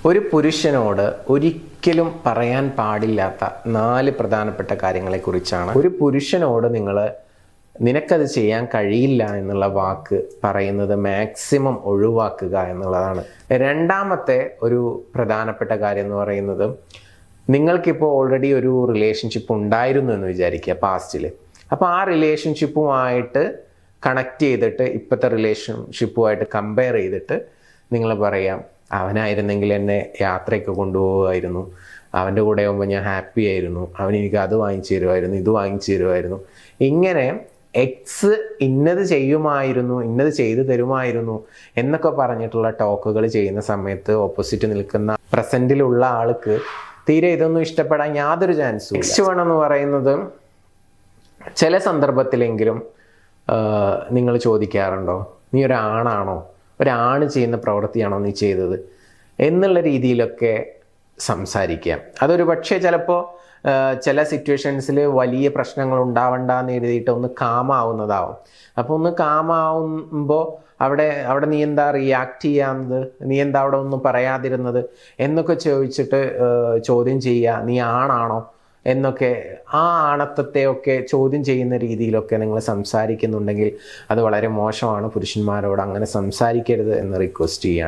ഒരു പുരുഷനോട് ഒരിക്കലും പറയാൻ പാടില്ലാത്ത 4 പ്രധാനപ്പെട്ട കാര്യങ്ങളെക്കുറിച്ചാണ്. ഒരു പുരുഷനോട് നിനക്കത് ചെയ്യാൻ കഴിയില്ല എന്നുള്ള വാക്ക് പറയുന്നത് മാക്സിമം ഒഴിവാക്കുക എന്നുള്ളതാണ്. രണ്ടാമത്തെ ഒരു പ്രധാനപ്പെട്ട കാര്യം എന്ന് പറയുന്നത്, നിങ്ങൾക്കിപ്പോൾ ഓൾറെഡി ഒരു റിലേഷൻഷിപ്പ് ഉണ്ടായിരുന്നു എന്ന് വിചാരിക്കുക പാസ്റ്റിൽ. അപ്പോൾ ആ റിലേഷൻഷിപ്പുമായിട്ട് കണക്ട് ചെയ്തിട്ട് ഇപ്പോഴത്തെ റിലേഷൻഷിപ്പുമായിട്ട് കമ്പയർ ചെയ്തിട്ട് നിങ്ങൾ പറയാം, അവനായിരുന്നെങ്കിൽ എന്നെ യാത്രയൊക്കെ കൊണ്ടുപോകുമായിരുന്നു, അവൻ്റെ കൂടെ ആകുമ്പോൾ ഞാൻ ഹാപ്പി ആയിരുന്നു, അവൻ എനിക്ക് അത് വാങ്ങിച്ചു തരുമായിരുന്നു, ഇത് വാങ്ങിച്ചു തരുമായിരുന്നു. ഇങ്ങനെ എക്സ് ഇന്നത് ചെയ്യുമായിരുന്നു, ഇന്നത് ചെയ്തു തരുമായിരുന്നു എന്നൊക്കെ പറഞ്ഞിട്ടുള്ള ടോക്കുകൾ ചെയ്യുന്ന സമയത്ത് ഓപ്പോസിറ്റ് നിൽക്കുന്ന പ്രസൻറ്റിലുള്ള ആൾക്ക് തീരെ ഇതൊന്നും ഇഷ്ടപ്പെടാൻ യാതൊരു ചാൻസും. നെക്സ്റ്റ് വൺ എന്ന് പറയുന്നത്, ചില സന്ദർഭത്തിലെങ്കിലും നിങ്ങൾ ചോദിക്കാറുണ്ടോ, നീ ഒരാണാണോ, ഒരാണ് ചെയ്യുന്ന പ്രവൃത്തിയാണോ നീ ചെയ്തത് എന്നുള്ള രീതിയിലൊക്കെ സംസാരിക്കാം. അതൊരു പക്ഷേ ചിലപ്പോൾ ചില സിറ്റുവേഷൻസിൽ വലിയ പ്രശ്നങ്ങൾ ഉണ്ടാവണ്ടെന്ന് എഴുതിയിട്ട് ഒന്ന് കാമാവുന്നതാവും. അപ്പോൾ ഒന്ന് കാമാവുമ്പോൾ അവിടെ നീ എന്താ റിയാക്ട് ചെയ്യാവുന്നത്, നീ എന്താ അവിടെ ഒന്നും പറയാതിരുന്നത് എന്നൊക്കെ ചോദിച്ചിട്ട് ചോദ്യം ചെയ്യുക, നീ ആണാണോ എന്നൊക്കെ, ആ ആണത്വത്തെയൊക്കെ ചോദ്യം ചെയ്യുന്ന രീതിയിലൊക്കെ നിങ്ങൾ സംസാരിക്കുന്നുണ്ടെങ്കിൽ അത് വളരെ മോശമാണ്. പുരുഷന്മാരോട് അങ്ങനെ സംസാരിക്കരുത് എന്ന് റിക്വസ്റ്റ് ചെയ്യുകയാണ്.